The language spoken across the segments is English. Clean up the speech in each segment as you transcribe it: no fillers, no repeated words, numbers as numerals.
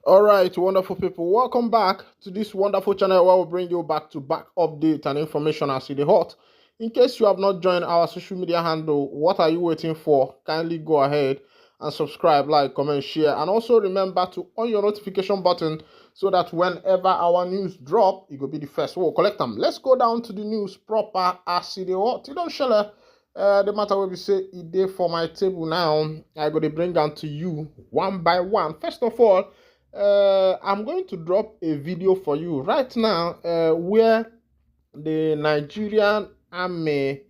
All right, wonderful people, welcome back to this wonderful channel where we bring you back to back update and information as it is hot. In case you have not joined our social media handle, what are you waiting for? Kindly go ahead and subscribe, like, comment, share, and also remember to on your notification button so that whenever our news drop, it will be the first. We'll collect them. Let's go down to the news proper as it is hot. You don't share. The matter will be say it day for my table now. I go to bring down to you one by one. First of all, I'm going to drop a video for you right now where the Nigerian army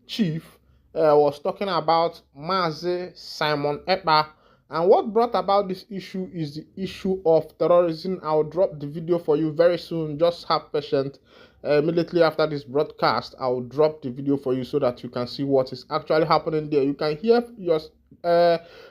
chief was talking about Mazi Simon Ekpa. And what brought about this issue is the issue of terrorism. I'll drop the video for you very soon. Just have patience. Immediately after this broadcast, I'll drop the video for you so that you can see what is actually happening there. You can hear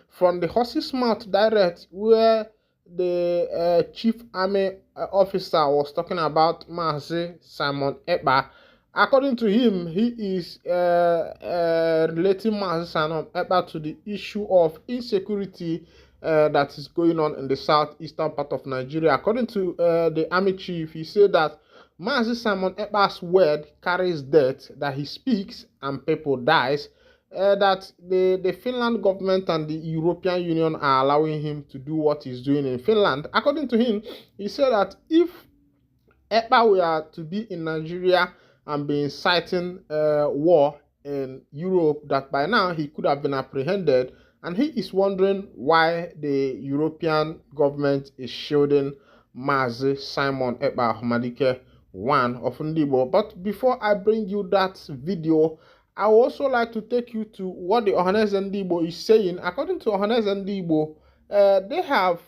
from the horse's mouth direct where the chief army officer was talking about Mazi Simon Ekpa. According to him, he is relating Mazi Simon Ekpa to the issue of insecurity that is going on in the southeastern part of Nigeria. According to the army chief, he said that Mazi Simon Ekpa's word carries death, that he speaks and people dies, that the Finland government and the European Union are allowing him to do what he's doing in Finland. According to him, he said that if Ekpa were to be in Nigeria and be inciting war in Europe, that by now he could have been apprehended, and he is wondering why the European government is shielding Mazi Simon Ekpa Homadike one of Ndibo. But before I bring you that video, I would also like to take you to what the ohanezendigbo is saying. According to ohanezendigbo, they have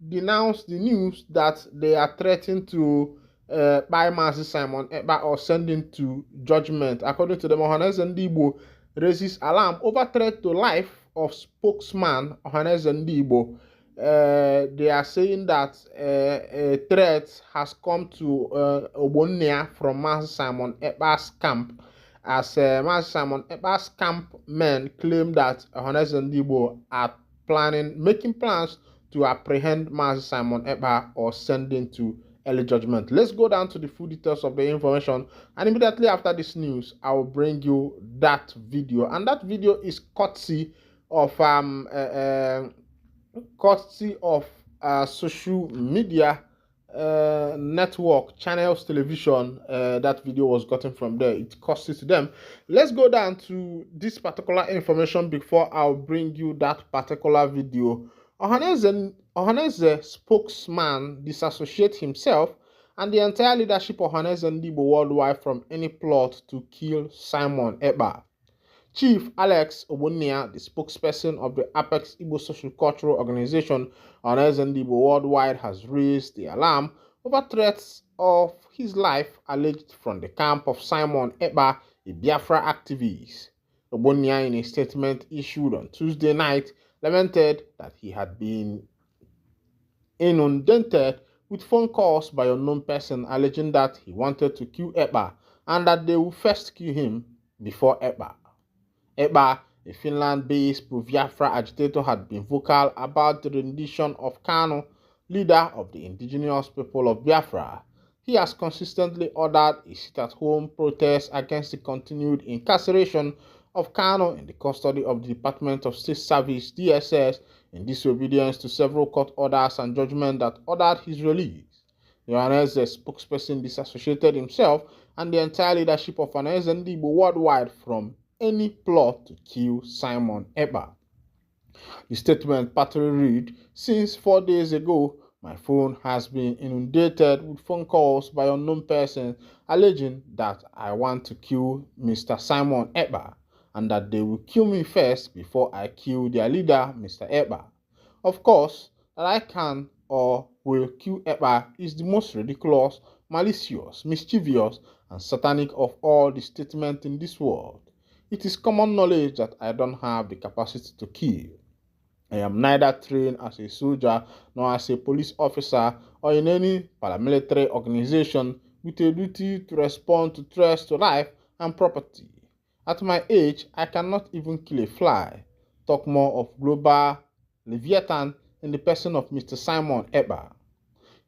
denounced the news that they are threatening to buy Mazi Simon Ekpa or send him to judgment. According to them, ohanezendigbo raises alarm over threat to life of spokesman ohanezendigbo. They are saying that a threat has come to Obonia from Mazi Simon Ekpa's camp, as Mazi Simon Ekpa's camp men claim that ohanezendigbo are making plans to apprehend Mazi Simon Ekpa or send him to early judgment. Let's go down to the full details of the information, and immediately after this news, I will bring you that video, and that video is courtesy of social media network Channels Television. That video was gotten from there. It costs it to them. Let's go down to this particular information before I'll bring you that particular video. Ohaneze spokesman disassociate himself and the entire leadership of ohanezendigbo worldwide from any plot to kill Simon Ekpa. Chief Alex Obonia, the spokesperson of the Apex Igbo Social Cultural Organization ohanezendigbo worldwide, has raised the alarm over threats of his life alleged from the camp of Simon Ekpa, a Biafra activist. Obonia, in a statement issued on Tuesday night, lamented that he had been inundated with phone calls by an unknown person alleging that he wanted to kill Ekpa and that they would first kill him before Ekpa. Ekpa, a Finland-based pro-Biafra agitator, had been vocal about the rendition of Kanu, leader of the indigenous people of Biafra. He has consistently ordered a sit-at-home protest against the continued incarceration of Kanu in the custody of the Department of State Service (DSS) in disobedience to several court orders and judgments that ordered his release. The ohaneze spokesperson disassociated himself and the entire leadership of ohanezendigbo worldwide from any plot to kill Simon Ekpa. The statement partly read, "Since 4 days ago, my phone has been inundated with phone calls by unknown persons alleging that I want to kill Mr. Simon Ekpa and that they will kill me first before I kill their leader, Mr. Ekpa. Of course, that I can or will kill Ekpa is the most ridiculous, malicious, mischievous, and satanic of all the statements in this world. It is common knowledge that I don't have the capacity to kill. I am neither trained as a soldier nor as a police officer or in any paramilitary organization with a duty to respond to threats to life and property. At my age, I cannot even kill a fly, talk more of global Leviathan in the person of Mr. Simon Ekpa.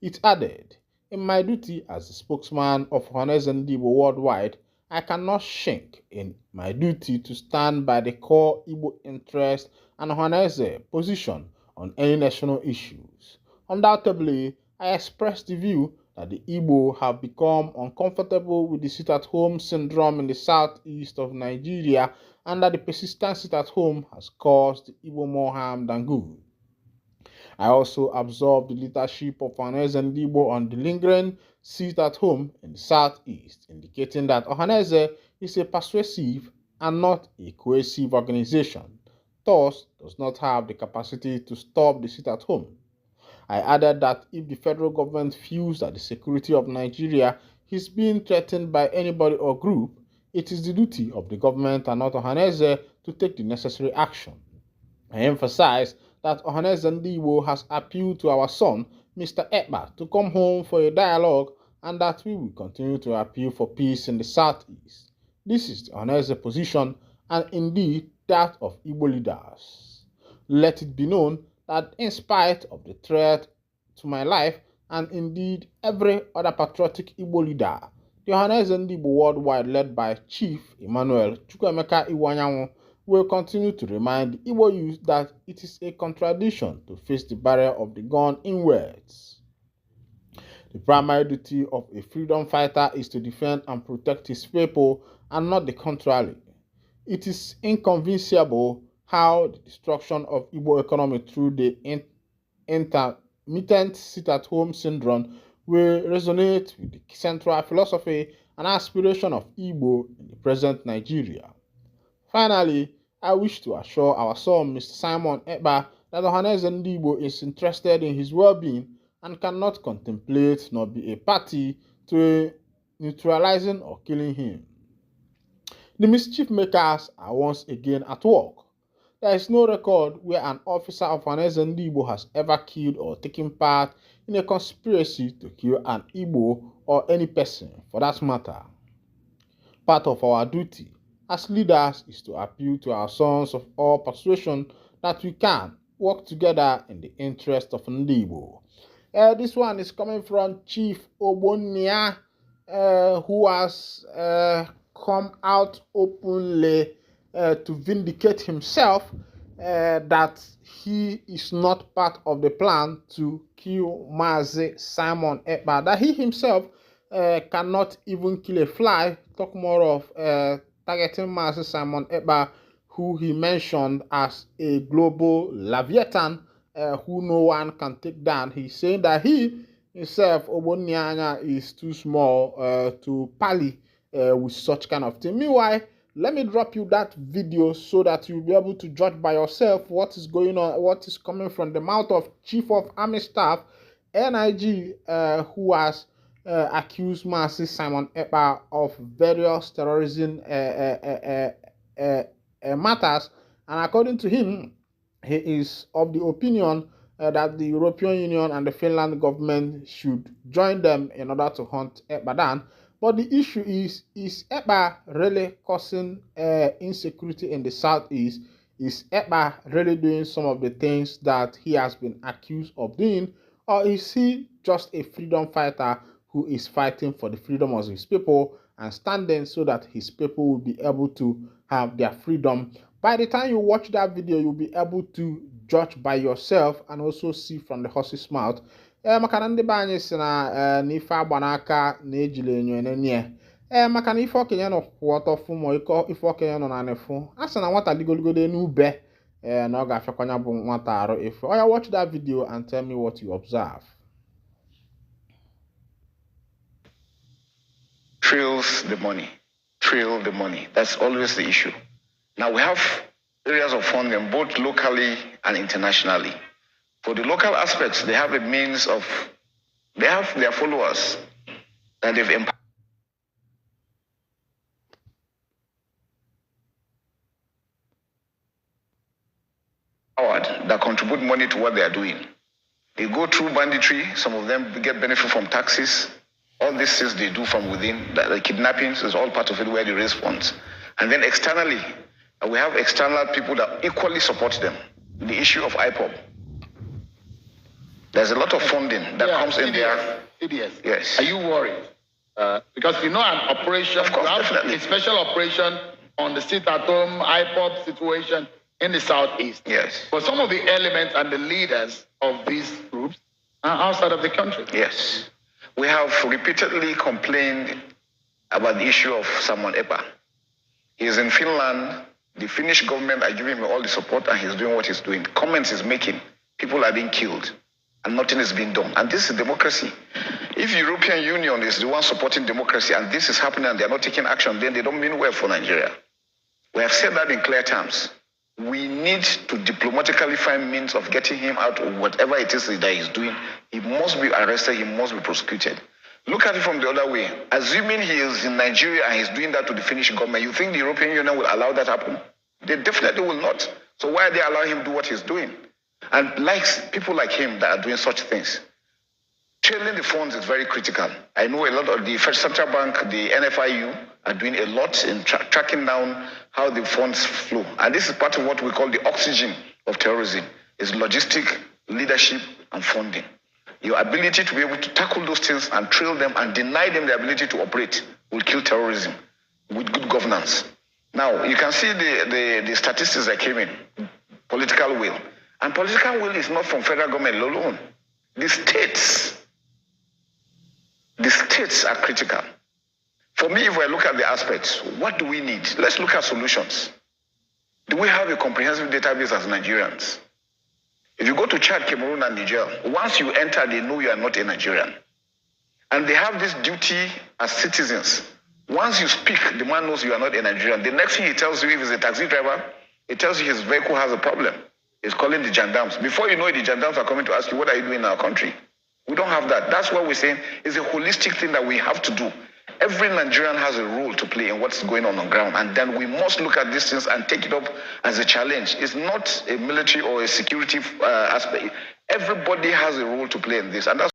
It added, "In my duty as the spokesman of ohanezendigbo worldwide, I cannot shrink in my duty to stand by the core Igbo interest and Ohaneze position on any national issues. Undoubtedly, I expressed the view that the Igbo have become uncomfortable with the sit-at-home syndrome in the southeast of Nigeria and that the persistent sit-at-home has caused the Igbo more harm than good. I also observed the leadership of ohanezendigbo on the lingering seat at home in the southeast, indicating that Ohaneze is a persuasive and not a cohesive organization, thus does not have the capacity to stop the sit at home. I added that if the federal government feels that the security of Nigeria is being threatened by anybody or group, it is the duty of the government and not Ohaneze to take the necessary action. I emphasized that ohanezendigbo has appealed to our son, Mr. Ekpa, to come home for a dialogue and that we will continue to appeal for peace in the southeast. This is the Ohaneze position and indeed that of Igbo leaders. Let it be known that in spite of the threat to my life and indeed every other patriotic Igbo leader, the ohanezendigbo worldwide led by Chief Emmanuel Chukwuemeka Iwanyanwu will continue to remind the Igbo youth that it is a contradiction to face the barrier of the gun in words. The primary duty of a freedom fighter is to defend and protect his people and not the contrary. It is inconceivable how the destruction of Igbo economy through the intermittent sit-at-home syndrome will resonate with the central philosophy and aspiration of Igbo in the present Nigeria. Finally, I wish to assure our son, Mr. Simon Ekpa, that ohanezendigbo is interested in his well-being and cannot contemplate nor be a party to neutralizing or killing him. The mischief makers are once again at work. There is no record where an officer of ohanezendigbo has ever killed or taken part in a conspiracy to kill an Igbo or any person for that matter. Part of our duty as leaders is to appeal to our sons of all persuasion that we can work together in the interest of Ndigbo. This one is coming from Chief Obonia, who has come out openly to vindicate himself that he is not part of the plan to kill Mazi Simon Ekpa, that he himself cannot even kill a fly, talk more of targeting Mazi Simon Ekpa, who he mentioned as a global Leviathan who no one can take down. He's saying that he himself, Obonianya, is too small to parley with such kind of thing. Meanwhile, let me drop you that video so that you'll be able to judge by yourself what is going on, what is coming from the mouth of Chief of Army Staff, NIG, who has accused Mazi Simon Ekpa of various terrorism matters, and according to him, he is of the opinion that the European Union and the Finland government should join them in order to hunt Ekpa down. But the issue is Ekpa really causing insecurity in the southeast? Is Ekpa really doing some of the things that he has been accused of doing? Or is he just a freedom fighter who is fighting for the freedom of his people and standing so that his people will be able to have their freedom? By the time you watch that video, you'll be able to judge by yourself and also see from the horse's mouth. Maka na ndị be anyị si na n'ife agba n'aka na ejili enyo enenye maka na ife okenye nọ kwụ ọtọ fụ ma ife okenye nọ na nefu a sị na nwata ligoligodo n'ube na ọ ga-afịakwanya bụ nwata arụ ife. Oya, watch that video and tell me what you observe. Trails the money. Trail the money. That's always the issue. Now we have areas of funding both locally and internationally. For the local aspects, they have a means of, they have their followers that they've empowered that contribute money to what they are doing. They go through banditry, some of them get benefit from taxes. All these things they do from within, the kidnappings is all part of it where they raise funds. And then externally, we have external people that equally support them. the issue of IPOB. There's a lot of funding that comes in there. Yes. Are you worried? Because you know an operation, of course, definitely. A special operation on the sit-at-home IPOB situation in the southeast. Yes. But some of the elements and the leaders of these groups are outside of the country. Yes. We have repeatedly complained about the issue of Simon Ekpa. He is in Finland. The Finnish government are giving him all the support and he's doing what he's doing. The comments he's making, people are being killed and nothing is being done. And this is democracy. If the European Union is the one supporting democracy and this is happening and they're not taking action, then they don't mean well for Nigeria. We have said that in clear terms. We need to diplomatically find means of getting him out of whatever it is that he's doing. He must be arrested. He must be prosecuted. Look at it from the other way. Assuming he is in Nigeria and he's doing that to the Finnish government, you think the European Union will allow that happen? They definitely will not. So why are they allowing him to do what he's doing? And people like him that are doing such things, trailing the funds is very critical. I know a lot of the Federal Central Bank, the NFIU, are doing a lot in tracking down how the funds flow. And this is part of what we call the oxygen of terrorism, is logistic, leadership, and funding. Your ability to be able to tackle those things and trail them and deny them the ability to operate will kill terrorism with good governance. Now, you can see the statistics that came in, political will. And political will is not from federal government alone. The states are critical. For me, if I look at the aspects, what do we need? Let's look at solutions. Do we have a comprehensive database as Nigerians? If you go to Chad, Cameroon, and Niger, once you enter, they know you are not a Nigerian. And they have this duty as citizens. Once you speak, the man knows you are not a Nigerian. The next thing he tells you, if he's a taxi driver, he tells you his vehicle has a problem. He's calling the gendarmes. Before you know it, the gendarmes are coming to ask you, what are you doing in our country? We don't have that. That's what we're saying is a holistic thing that we have to do. Every Nigerian has a role to play in what's going on ground. And then we must look at these things and take it up as a challenge. It's not a military or a security aspect. Everybody has a role to play in this. And that's